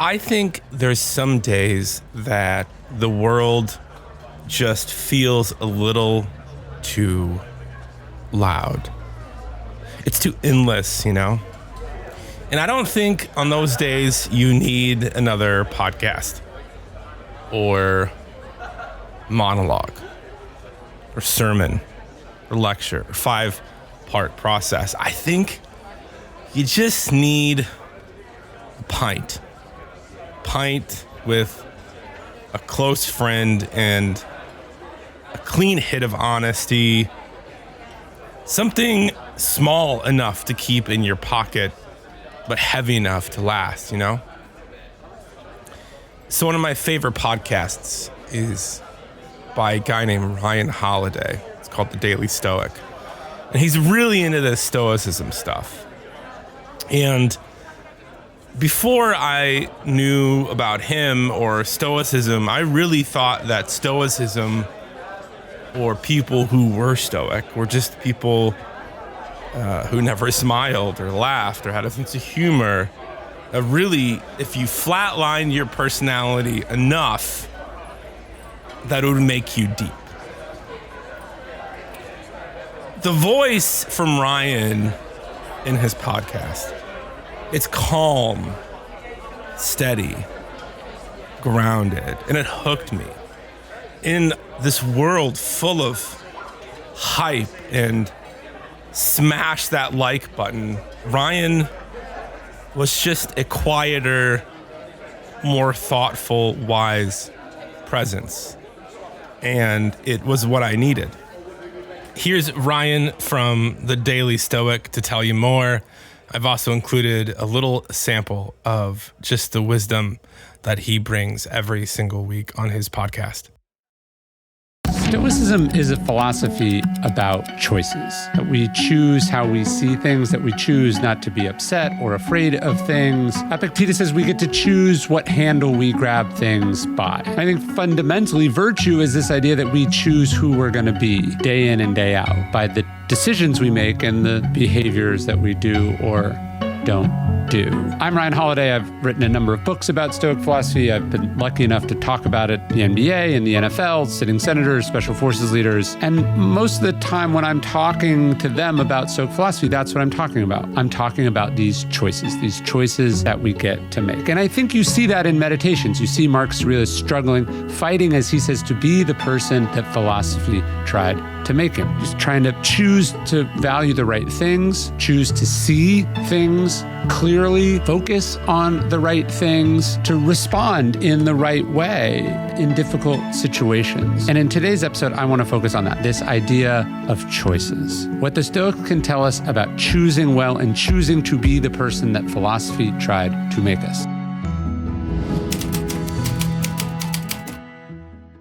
I think there's some days that the world just feels a little too loud. It's too endless, you know? And I don't think on those days you need another podcast or monologue or sermon or lecture or 5-part process. I think you just need a pint. Pint with a close friend and a clean hit of honesty. Something small enough to keep in your pocket, but heavy enough to last, you know? So one of my favorite podcasts is by a guy named Ryan Holiday. It's called The Daily Stoic. And he's really into this Stoicism stuff. And before I knew about him or Stoicism, I really thought that Stoicism or people who were Stoic were just people who never smiled or laughed or had a sense of humor. Really, if you flatline your personality enough, that would make you deep. The voice from Ryan in his podcast, it's calm, steady, grounded, and it hooked me. In this world full of hype and smash that like button, Ryan was just a quieter, more thoughtful, wise presence. And it was what I needed. Here's Ryan from The Daily Stoic to tell you more. I've also included a little sample of just the wisdom that he brings every single week on his podcast. Stoicism is a philosophy about choices, that we choose how we see things, that we choose not to be upset or afraid of things. Epictetus says we get to choose what handle we grab things by. I think fundamentally virtue is this idea that we choose who we're going to be day in and day out by the decisions we make and the behaviors that we do or don't do. I'm Ryan Holiday. I've written a number of books about Stoic philosophy. I've been lucky enough to talk about it in the NBA and the NFL, sitting senators, special forces leaders. And most of the time when I'm talking to them about Stoic philosophy, that's what I'm talking about. I'm talking about these choices that we get to make. And I think you see that in meditations. You see Marcus Aurelius struggling, fighting, as he says, to be the person that philosophy tried to make him. He's trying to choose to value the right things, choose to see things clearly, focus on the right things, to respond in the right way in difficult situations. And in today's episode, I want to focus on that, this idea of choices. What the Stoics can tell us about choosing well and choosing to be the person that philosophy tried to make us.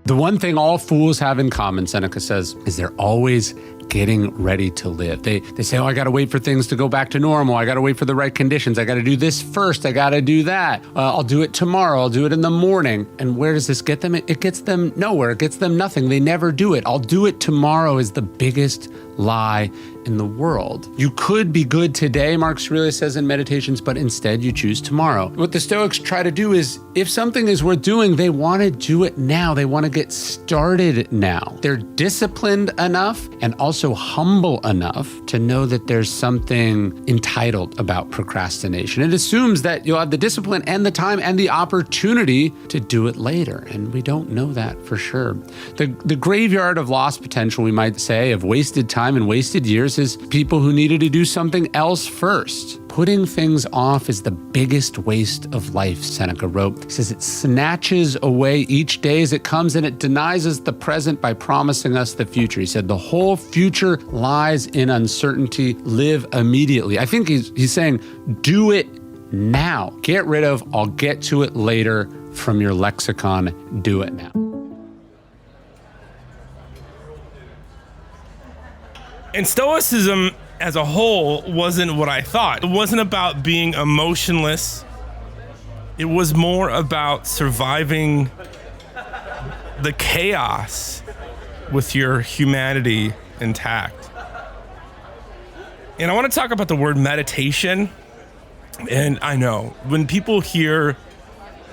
The one thing all fools have in common, Seneca says, is they're always getting ready to live. They say, I got to wait for things to go back to normal. I got to wait for the right conditions. I got to do this first. I got to do that. I'll do it tomorrow. I'll do it in the morning. And where does this get them? It gets them nowhere. It gets them nothing. They never do it. I'll do it tomorrow is the biggest lie in the world. You could be good today, Marcus Aurelius says in Meditations, but instead you choose tomorrow. What the Stoics try to do is, if something is worth doing, they want to do it now. They want to get started now. They're disciplined enough and also humble enough to know that there's something entitled about procrastination. It assumes that you'll have the discipline and the time and the opportunity to do it later. And we don't know that for sure. The graveyard of lost potential, we might say, of wasted time and wasted years is people who needed to do something else first. Putting things off is the biggest waste of life, Seneca wrote. He says it snatches away each day as it comes and it denies us the present by promising us the future. He said the whole future lies in uncertainty. Live immediately. I think he's saying do it now. Get rid of I'll get to it later from your lexicon. Do it now. And Stoicism as a whole wasn't what I thought. It wasn't about being emotionless. It was more about surviving the chaos with your humanity intact. And I want to talk about the word meditation. And I know when people hear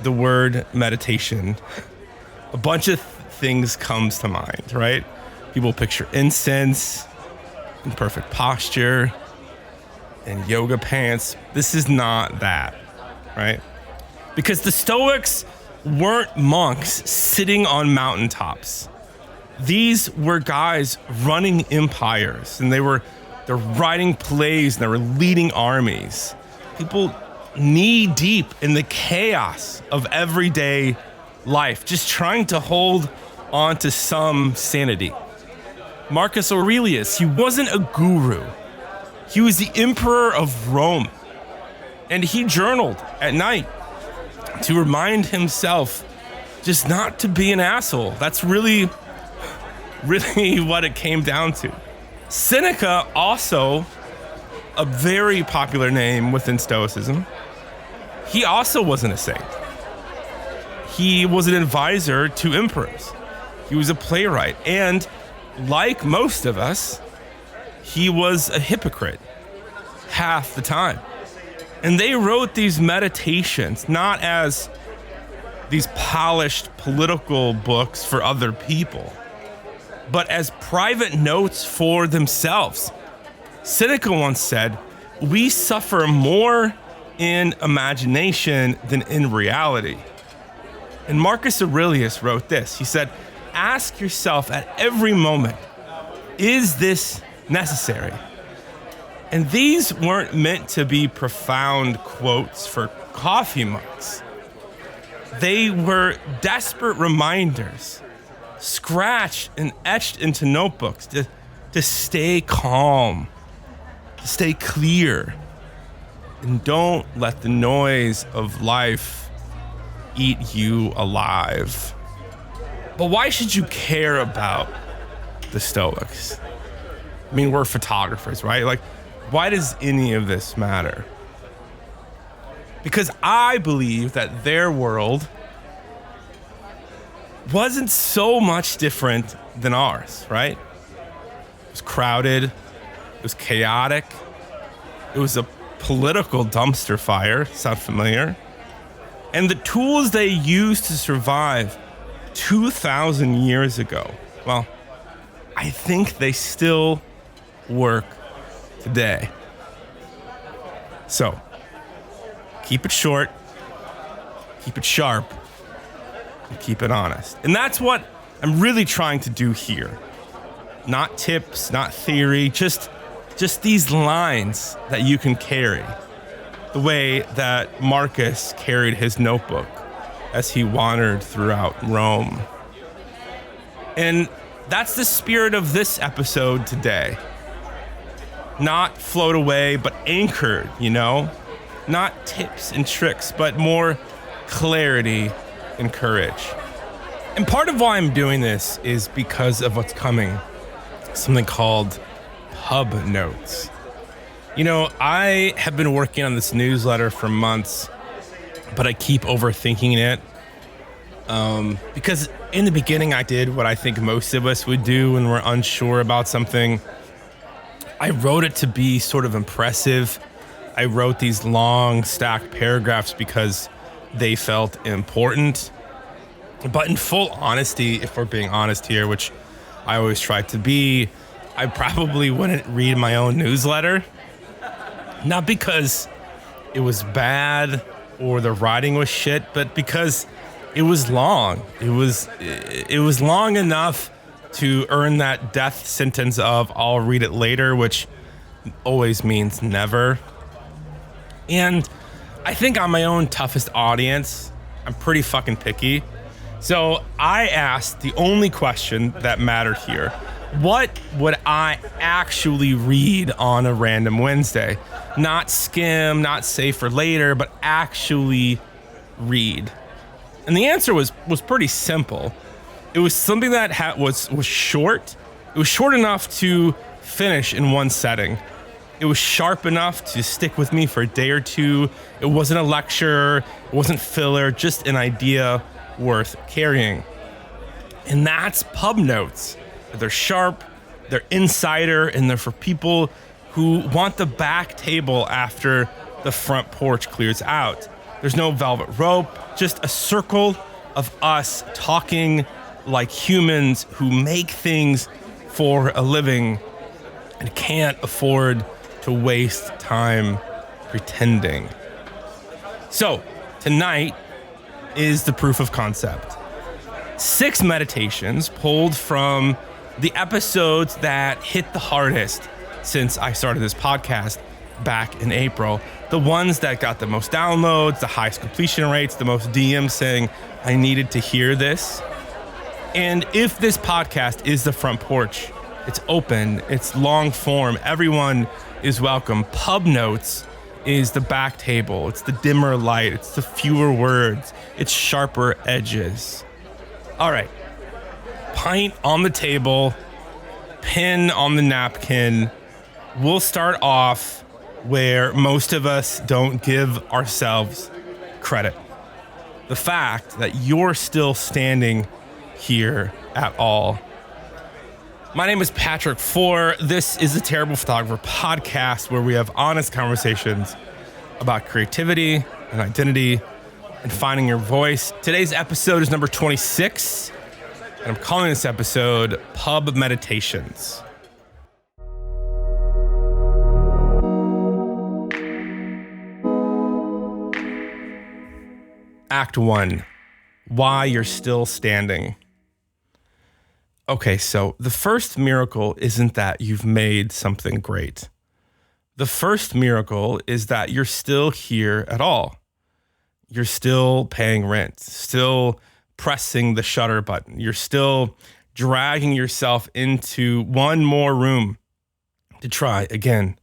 the word meditation, a bunch of things comes to mind, right? People picture incense and perfect posture and yoga pants. This is not that, right? Because the Stoics weren't monks sitting on mountaintops. These were guys running empires, and they're writing plays, and they were leading armies. People knee deep in the chaos of everyday life, just trying to hold on to some sanity. Marcus Aurelius, he wasn't a guru. He was the emperor of Rome, and he journaled at night to remind himself just not to be an asshole. That's really what it came down to. Seneca, also a very popular name within Stoicism, he also wasn't a saint. He was an advisor to emperors. He was a playwright, and like most of us, he was a hypocrite half the time. And they wrote these meditations not as these polished political books for other people, but as private notes for themselves. Seneca once said, "We suffer more in imagination than in reality." And Marcus Aurelius wrote this. He said, "Ask yourself at every moment, is this necessary?" And these weren't meant to be profound quotes for coffee mugs. They were desperate reminders, scratched and etched into notebooks to stay calm, to stay clear, and don't let the noise of life eat you alive. But why should you care about the Stoics? I mean, we're photographers, right? Like, why does any of this matter? Because I believe that their world wasn't so much different than ours, right? It was crowded, it was chaotic, it was a political dumpster fire. Sound familiar? And the tools they used to survive 2,000 years ago, well, I think they still work today. So, keep it short, keep it sharp, and keep it honest. And that's what I'm really trying to do here. Not tips, not theory, just these lines that you can carry. The way that Marcus carried his notebook as he wandered throughout Rome. And that's the spirit of this episode today. Not float away, but anchored, you know? Not tips and tricks, but more clarity and courage. And part of why I'm doing this is because of what's coming. Something called pub notes. You know, I have been working on this newsletter for months, but I keep overthinking it. Because in the beginning, I did what I think most of us would do when we're unsure about something. I wrote it to be sort of impressive. I wrote these long stacked paragraphs because they felt important. But in full honesty, if we're being honest here, which I always try to be, I probably wouldn't read my own newsletter. Not because it was bad or the writing was shit, but because it was long. It was long enough to earn that death sentence of I'll read it later, which always means never. And I think I'm my own toughest audience. I'm pretty fucking picky. So I asked the only question that mattered here. What would I actually read on a random Wednesday? Not skim, not save for later, but actually read. And the answer was pretty simple. It was something that was short. It was short enough to finish in one setting. It was sharp enough to stick with me for a day or two. It wasn't a lecture. It wasn't filler, just an idea worth carrying. And that's pub notes. They're sharp, they're insider, and they're for people who want the back table after the front porch clears out. There's no velvet rope, just a circle of us talking like humans who make things for a living and can't afford to waste time pretending. So tonight is the proof of concept. 6 meditations pulled from the episodes that hit the hardest since I started this podcast back in April. The ones that got the most downloads, the highest completion rates, the most DMs saying, I needed to hear this. And if this podcast is the front porch, it's open, it's long form, everyone is welcome. Pub Notes is the back table, it's the dimmer light, it's the fewer words, it's sharper edges. All right, pint on the table, pen on the napkin. We'll start off where most of us don't give ourselves credit. The fact that you're still standing here at all. My name is Patrick Four. This is the Terrible Photographer podcast where we have honest conversations about creativity and identity and finding your voice. Today's episode is number 26, and I'm calling this episode Pub Meditations. Act 1, why you're still standing. Okay, so the first miracle isn't that you've made something great. The first miracle is that you're still here at all. You're still paying rent, still pressing the shutter button. You're still dragging yourself into one more room to try again.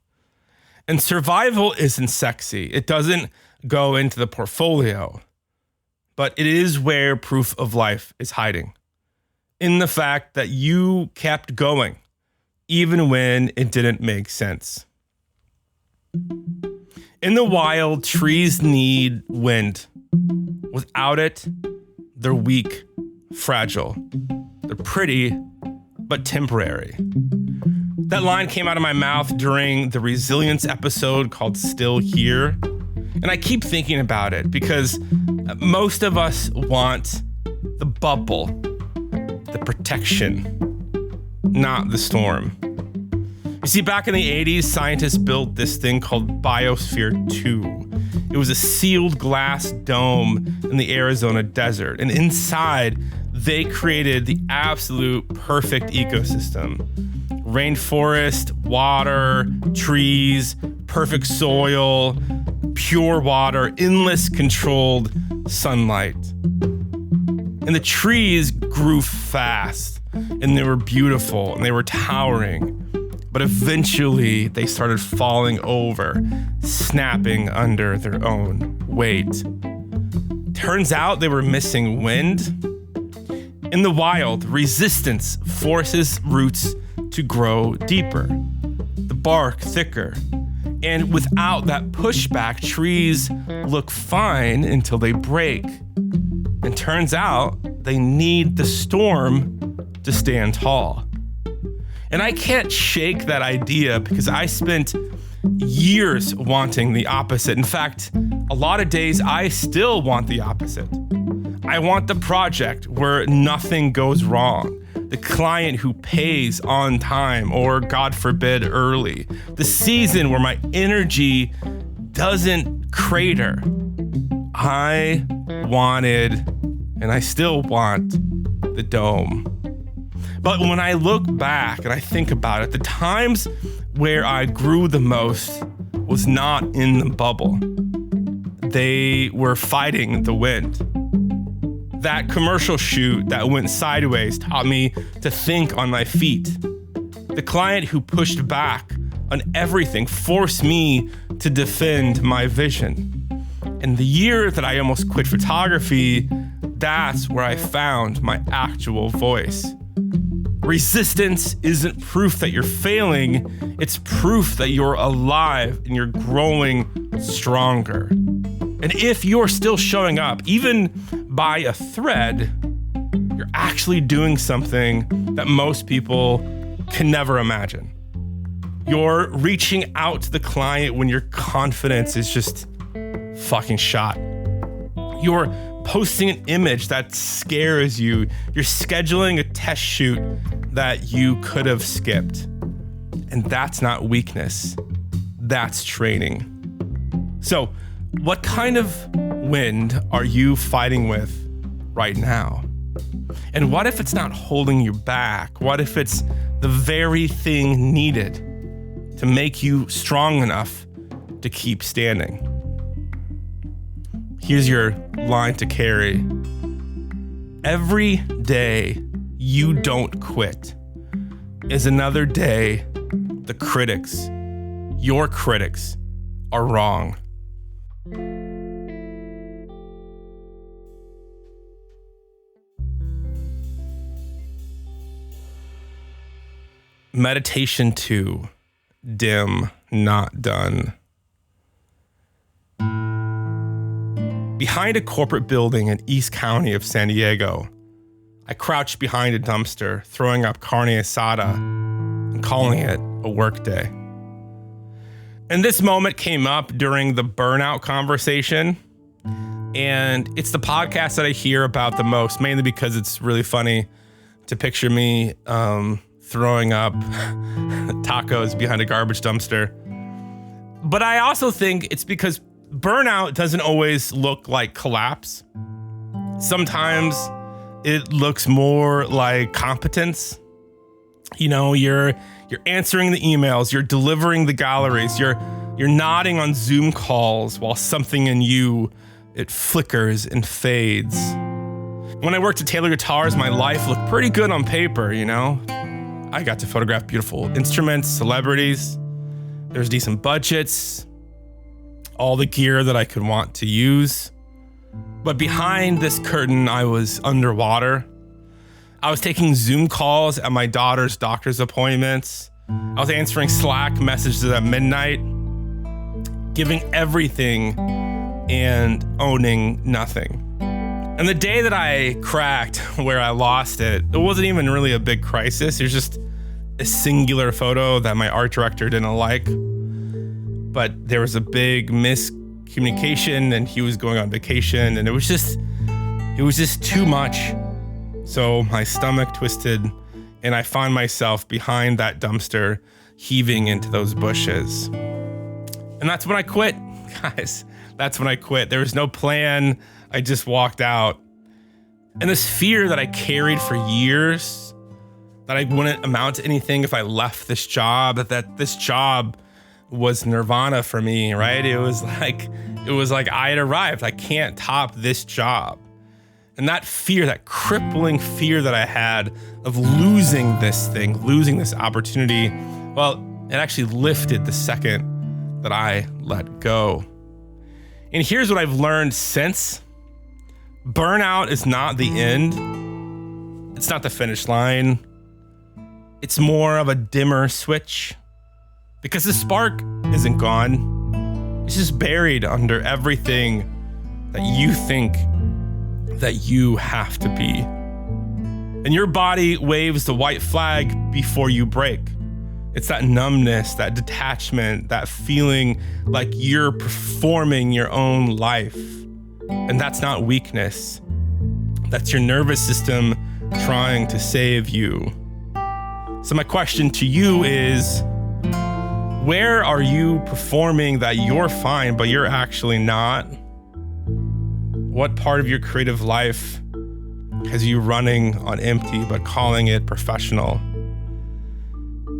And survival isn't sexy. It doesn't go into the portfolio, but it is where proof of life is hiding. In the fact that you kept going, even when it didn't make sense. In the wild, trees need wind. Without it, they're weak, fragile. They're pretty, but temporary. That line came out of my mouth during the resilience episode called Still Here. And I keep thinking about it because most of us want the bubble, the protection, not the storm. You see, back in the 80s, scientists built this thing called Biosphere 2. It was a sealed glass dome in the Arizona desert. And inside, they created the absolute perfect ecosystem. Rainforest, water, trees, perfect soil, pure water, endless controlled sunlight. And the trees grew fast, and they were beautiful, and they were towering. But eventually, they started falling over, snapping under their own weight. Turns out they were missing wind. In the wild, resistance forces roots to grow deeper, the bark thicker. And without that pushback, trees look fine until they break. And turns out they need the storm to stand tall. And I can't shake that idea because I spent years wanting the opposite. In fact, a lot of days I still want the opposite. I want the project where nothing goes wrong, the client who pays on time or, God forbid, early, the season where my energy doesn't crater. I wanted, and I still want, the dome. But when I look back and I think about it, the times where I grew the most was not in the bubble. They were fighting the wind. That commercial shoot that went sideways taught me to think on my feet. The client who pushed back on everything forced me to defend my vision. And the year that I almost quit photography, that's where I found my actual voice. Resistance isn't proof that you're failing, it's proof that you're alive and you're growing stronger. And if you're still showing up, even by a thread, you're actually doing something that most people can never imagine. You're reaching out to the client when your confidence is just fucking shot. You're posting an image that scares you. You're scheduling a test shoot that you could have skipped. And that's not weakness. That's training. So, what kind of wind are you fighting with right now? And what if it's not holding you back? What if it's the very thing needed to make you strong enough to keep standing? Here's your line to carry. Every day you don't quit is another day the critics, your critics, are wrong. Meditation 2, dim, not done. Behind a corporate building in East County of San Diego, I crouched behind a dumpster, throwing up carne asada and calling it a workday. And this moment came up during the burnout conversation. And it's the podcast that I hear about the most, mainly because it's really funny to picture me throwing up tacos behind a garbage dumpster. But I also think it's because burnout doesn't always look like collapse. Sometimes it looks more like competence. You know, you're answering the emails, you're delivering the galleries, you're nodding on Zoom calls while something in you, it flickers and fades. When I worked at Taylor Guitars, my life looked pretty good on paper, you know? I got to photograph beautiful instruments, celebrities. There's decent budgets, all the gear that I could want to use. But behind this curtain, I was underwater. I was taking Zoom calls at my daughter's doctor's appointments. I was answering Slack messages at midnight, giving everything and owning nothing. And the day that I cracked where I lost it, it wasn't even really a big crisis. It was just a singular photo that my art director didn't like. But there was a big miscommunication and he was going on vacation and it was just too much. So my stomach twisted and I found myself behind that dumpster heaving into those bushes. And that's when I quit, guys. That's when I quit. There was no plan. I just walked out. And this fear that I carried for years, that I wouldn't amount to anything if I left this job, that this job was nirvana for me, right? It was like I had arrived. I can't top this job. And that fear, that crippling fear that I had of losing this thing, losing this opportunity, well, it actually lifted the second that I let go. And here's what I've learned since. Burnout is not the end. It's not the finish line. It's more of a dimmer switch. Because the spark isn't gone. It's just buried under everything that you think that you have to be. And your body waves the white flag before you break. It's that numbness, that detachment, that feeling like you're performing your own life. And that's not weakness. That's your nervous system trying to save you. So my question to you is, where are you performing that you're fine, but you're actually not? What part of your creative life has you running on empty, but calling it professional?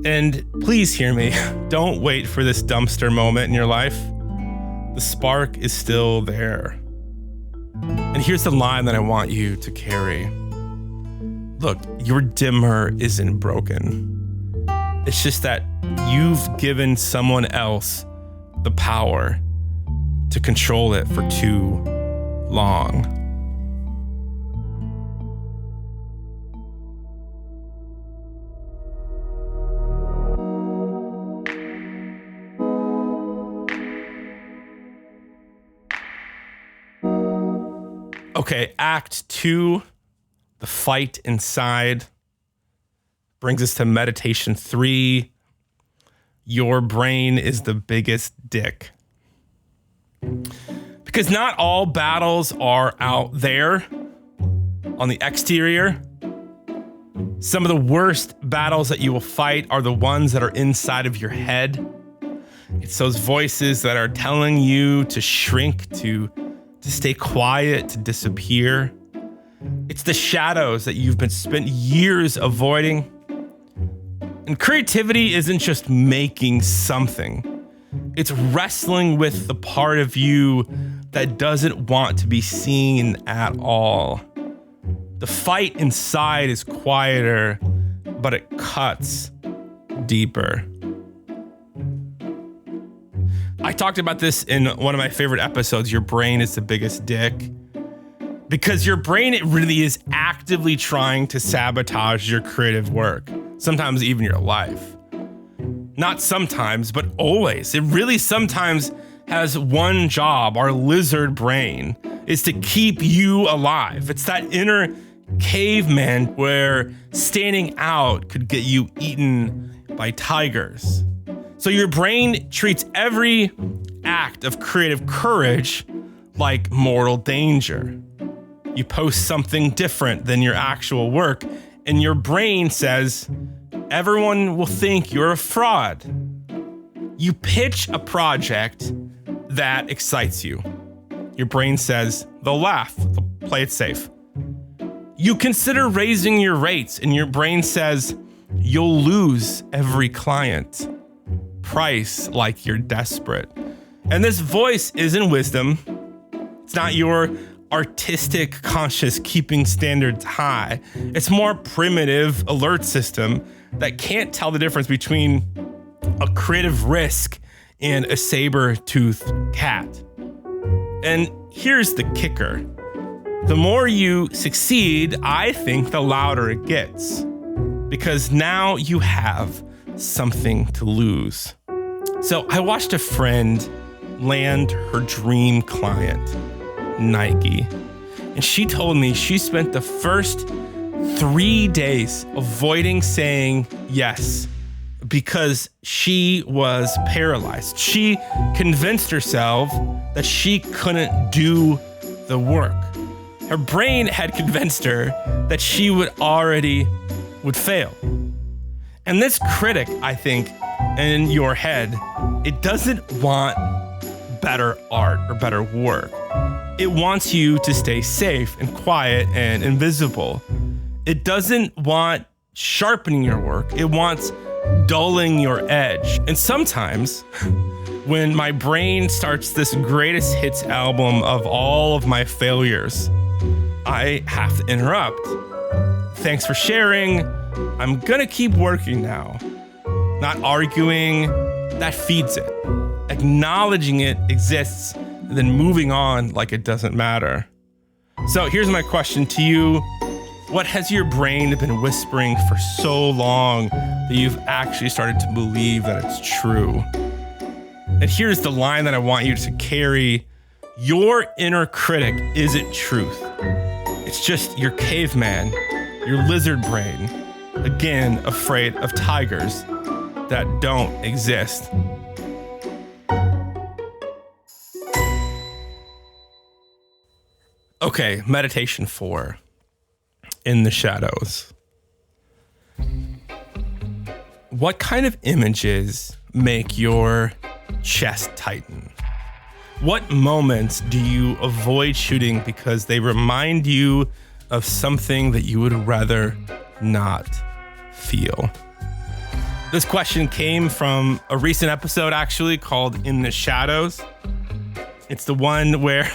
And please hear me. Don't wait for this dumpster moment in your life. The spark is still there. And here's the line that I want you to carry. Look, your dimmer isn't broken. It's just that you've given someone else the power to control it for too long. Okay, Act 2, the fight inside, brings us to meditation 3. Your brain is the biggest dick. Because not all battles are out there on the exterior. Some of the worst battles that you will fight are the ones that are inside of your head. It's those voices that are telling you to shrink, to stay quiet, to disappear. It's the shadows that you've been spent years avoiding. And creativity isn't just making something. It's wrestling with the part of you that doesn't want to be seen at all. The fight inside is quieter, but it cuts deeper. I talked about this in one of my favorite episodes, Your Brain is the Biggest Dick. Because your brain, it really is actively trying to sabotage your creative work. Sometimes even your life. Not sometimes, but always. It really sometimes has one job. Our lizard brain is to keep you alive. It's that inner caveman where standing out could get you eaten by tigers. So your brain treats every act of creative courage like mortal danger. You post something different than your actual work, and your brain says, everyone will think you're a fraud. You pitch a project that excites you. Your brain says, they'll laugh, they'll play it safe. You consider raising your rates, and your brain says, you'll lose every client. Price like you're desperate. And this voice isn't wisdom. It's not your artistic conscious keeping standards high. It's more primitive alert system that can't tell the difference between a creative risk and a saber-toothed cat. And here's the kicker. The more you succeed, I think the louder it gets. Because now you have something to lose. So I watched a friend land her dream client, Nike. And she told me she spent the first 3 days avoiding saying yes because she was paralyzed. She convinced herself that she couldn't do the work. Her brain had convinced her that she would fail. And this critic, I think, in your head, it doesn't want better art or better work. It wants you to stay safe and quiet and invisible. It doesn't want sharpening your work. It wants dulling your edge. And sometimes when my brain starts this greatest hits album of all of my failures, I have to interrupt. Thanks for sharing. I'm gonna keep working now. Not arguing, that feeds it. Acknowledging it exists and then moving on like it doesn't matter. So here's my question to you. What has your brain been whispering for so long that you've actually started to believe that it's true? And here's the line that I want you to carry. Your inner critic isn't truth. It's just your caveman, your lizard brain, again, afraid of tigers that don't exist. Okay, meditation 4. In the shadows. What kind of images make your chest tighten? What moments do you avoid shooting because they remind you of something that you would rather not feel? This question came from a recent episode actually called In the Shadows. It's the one where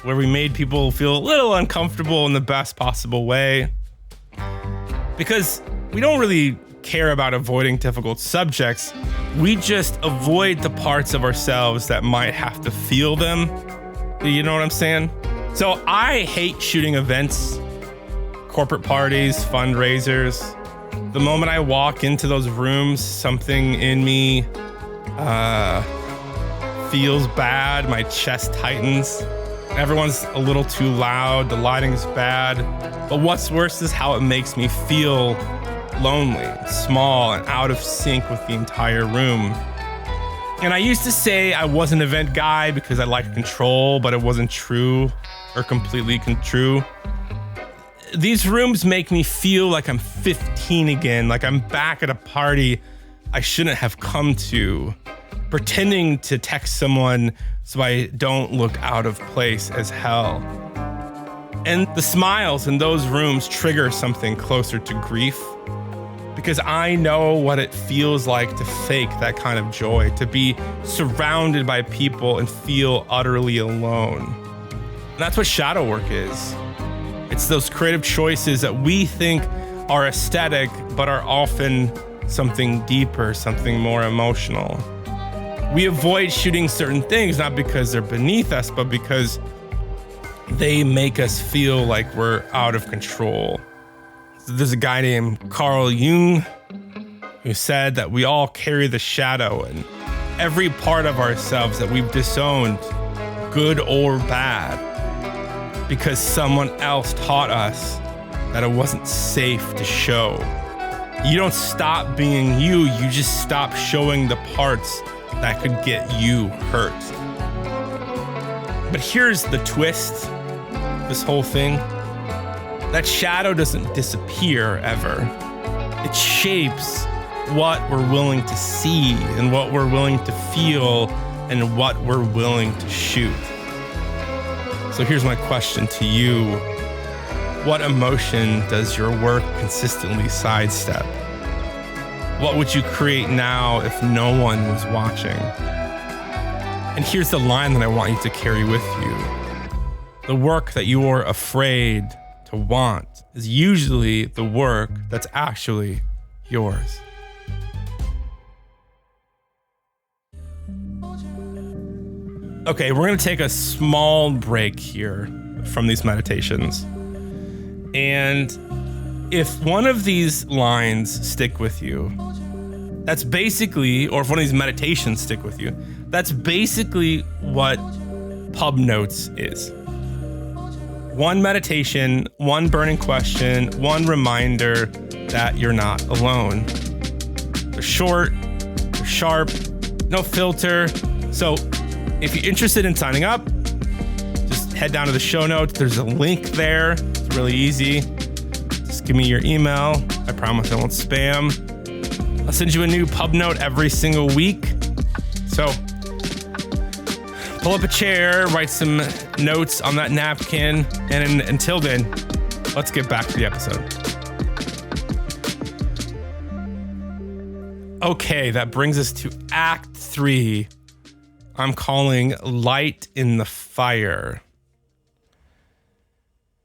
we made people feel a little uncomfortable in the best possible way. Because we don't really care about avoiding difficult subjects. We just avoid the parts of ourselves that might have to feel them. You know what I'm saying? So I hate shooting events, corporate parties, fundraisers. The moment I walk into those rooms, something in me feels bad. My chest tightens. Everyone's a little too loud. The lighting's bad. But what's worse is how it makes me feel lonely, small, and out of sync with the entire room. And I used to say I was an event guy because I liked control, but it wasn't true or completely true. These rooms make me feel like I'm 15 again, like I'm back at a party I shouldn't have come to, pretending to text someone so I don't look out of place as hell. And the smiles in those rooms trigger something closer to grief, because I know what it feels like to fake that kind of joy, to be surrounded by people and feel utterly alone. And that's what shadow work is. It's those creative choices that we think are aesthetic, but are often something deeper, something more emotional. We avoid shooting certain things, not because they're beneath us, but because they make us feel like we're out of control. There's a guy named Carl Jung who said that we all carry the shadow in every part of ourselves that we've disowned, good or bad, because someone else taught us that it wasn't safe to show. You don't stop being you, you just stop showing the parts that could get you hurt. But here's the twist, this whole thing. That shadow doesn't disappear ever. It shapes what we're willing to see and what we're willing to feel and what we're willing to shoot. So here's my question to you. What emotion does your work consistently sidestep? What would you create now if no one was watching? And here's the line that I want you to carry with you. The work that you're afraid to want is usually the work that's actually yours. Okay, we're going to take a small break here from these meditations. And if one of these lines stick with you, that's basically, or if one of these meditations stick with you, that's basically what Pub Notes is. One meditation, one burning question, one reminder that you're not alone. They're short, they're sharp, no filter. So if you're interested in signing up, just head down to the show notes. There's a link there. It's really easy. Just give me your email. I promise I won't spam. I'll send you a new pub note every single week. So pull up a chair, write some notes on that napkin, and until then, let's get back to the episode. Okay, that brings us to Act 3. I'm calling Light in the Fire.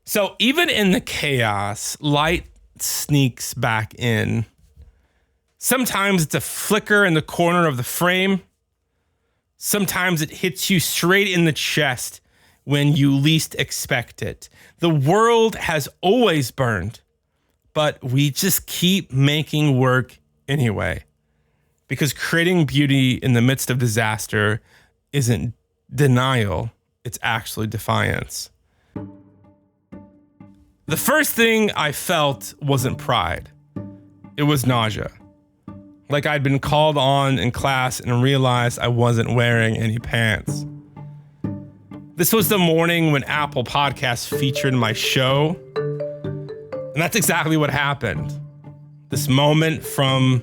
So even in the chaos, light sneaks back in. Sometimes it's a flicker in the corner of the frame. Sometimes it hits you straight in the chest when you least expect it. The world has always burned, but we just keep making work anyway. Because creating beauty in the midst of disaster isn't denial, it's actually defiance. The first thing I felt wasn't pride. It was nausea. Like I'd been called on in class and realized I wasn't wearing any pants. This was the morning when Apple Podcasts featured my show. And that's exactly what happened. This moment from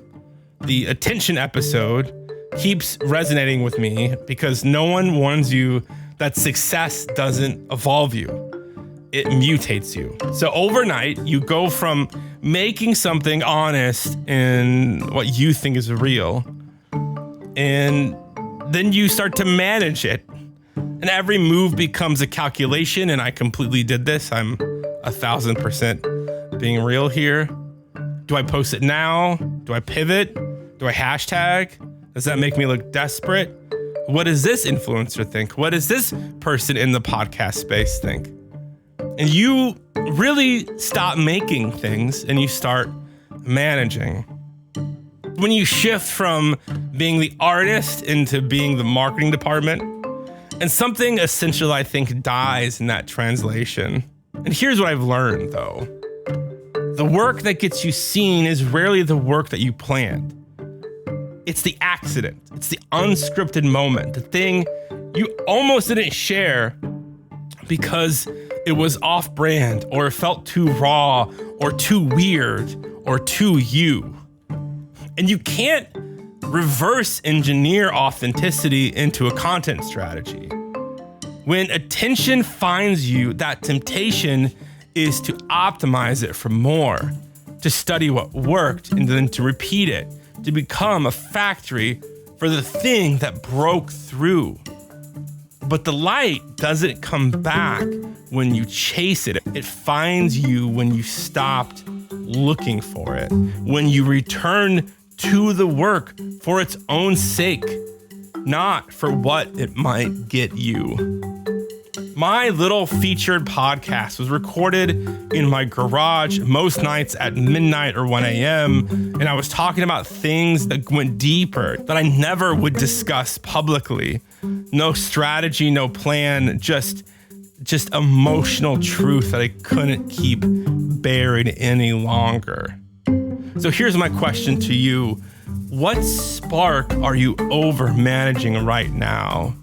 the attention episode keeps resonating with me because no one warns you that success doesn't evolve you. It mutates you. So overnight, you go from making something honest in what you think is real, and then you start to manage it. And every move becomes a calculation, and I completely did this. I'm 1,000% being real here. Do I post it now? Do I pivot? Do I hashtag? Does that make me look desperate? What does this influencer think? What does this person in the podcast space think? And you really stop making things and you start managing. When you shift from being the artist into being the marketing department, and something essential, I think, dies in that translation. And here's what I've learned, though. The work that gets you seen is rarely the work that you planned. It's the accident. It's the unscripted moment. The thing you almost didn't share because it was off-brand or it felt too raw or too weird or too you. And you can't reverse engineer authenticity into a content strategy. When attention finds you, that temptation is to optimize it for more, to study what worked and then to repeat it, to become a factory for the thing that broke through. But the light doesn't come back when you chase it. It finds you when you stopped looking for it, when you return to the work for its own sake, not for what it might get you. My little featured podcast was recorded in my garage most nights at midnight or 1 a.m. And I was talking about things that went deeper that I never would discuss publicly. No strategy, no plan, just emotional truth that I couldn't keep buried any longer. So here's my question to you. What spark are you over managing right now?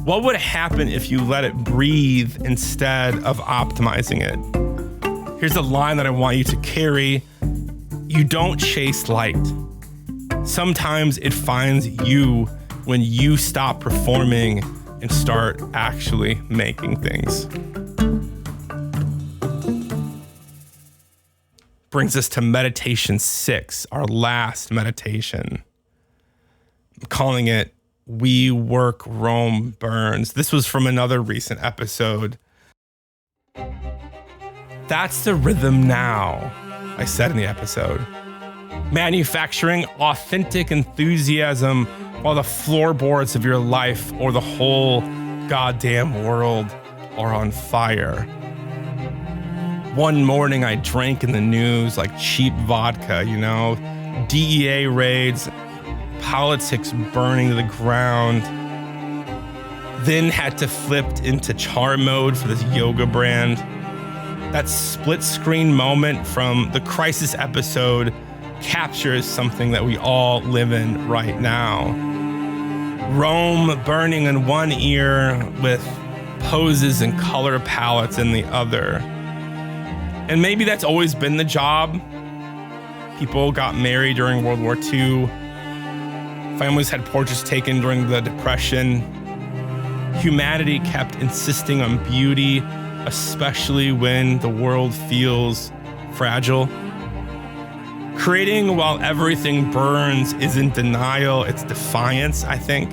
What would happen if you let it breathe instead of optimizing it? Here's a line that I want you to carry. You don't chase light. Sometimes it finds you when you stop performing and start actually making things. Brings us to meditation 6, our last meditation. I'm calling it We Work, Rome Burns. This was from another recent episode. That's the rhythm now, I said in the episode. Manufacturing authentic enthusiasm while the floorboards of your life or the whole goddamn world are on fire. One morning I drank in the news like cheap vodka, DEA raids, politics burning to the ground. Then had to flip into char mode for this yoga brand. That split screen moment from the Crisis episode captures something that we all live in right now. Rome burning in one ear with poses and color palettes in the other. And maybe that's always been the job. People got married during World War II. Families had portraits taken during the Depression. Humanity kept insisting on beauty, especially when the world feels fragile. Creating while everything burns isn't denial, it's defiance, I think.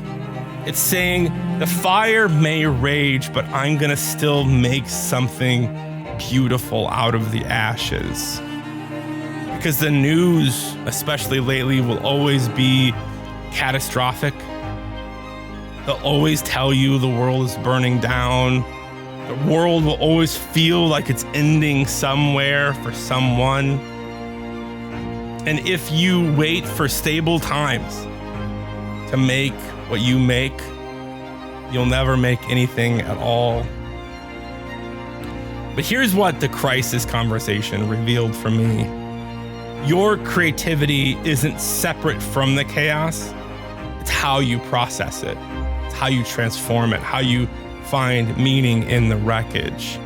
It's saying the fire may rage, but I'm gonna still make something beautiful out of the ashes. Because the news, especially lately, will always be catastrophic. They'll always tell you the world is burning down. The world will always feel like it's ending somewhere for someone. And if you wait for stable times to make what you make, you'll never make anything at all. But here's what the crisis conversation revealed for me. Your creativity isn't separate from the chaos. It's how you process it. It's how you transform it, how you find meaning in the wreckage.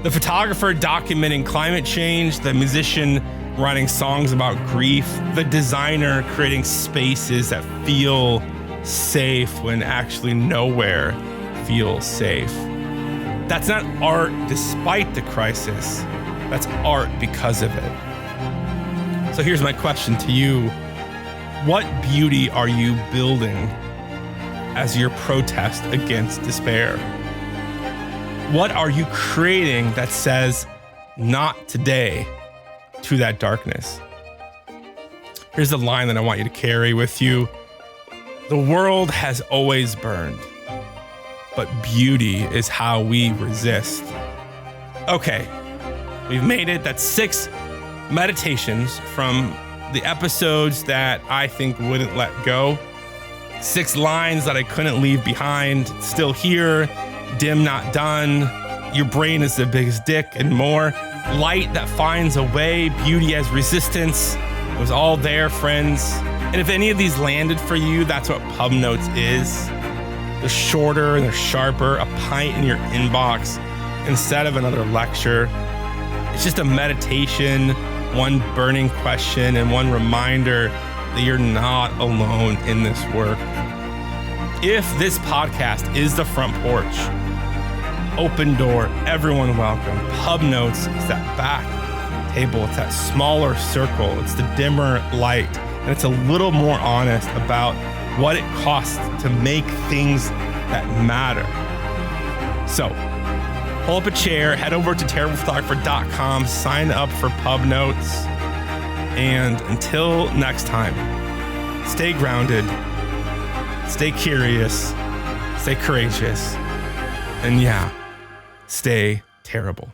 The photographer documenting climate change, the musician writing songs about grief, the designer creating spaces that feel safe when actually nowhere feels safe. That's not art despite the crisis. That's art because of it. So here's my question to you. What beauty are you building as your protest against despair? What are you creating that says, not today, to that darkness? Here's the line that I want you to carry with you. The world has always burned, but beauty is how we resist. Okay, we've made it. That's 6 meditations from the episodes that I think wouldn't let go. 6 lines that I couldn't leave behind. Still here, dim not done, your brain is the biggest dick, and more. Light that finds a way, beauty as resistance. It was all there, friends. And if any of these landed for you, that's what Pub Notes is. They're shorter and they're sharper, a pint in your inbox instead of another lecture. It's just a meditation, one burning question, and one reminder that you're not alone in this work. If this podcast is the front porch, open door, everyone welcome. Pub Notes is that back table. It's that smaller circle. It's the dimmer light. And it's a little more honest about what it costs to make things that matter. So pull up a chair, head over to terriblephotographer.com, sign up for Pub Notes. And until next time, stay grounded, stay curious, stay courageous, and yeah, stay terrible.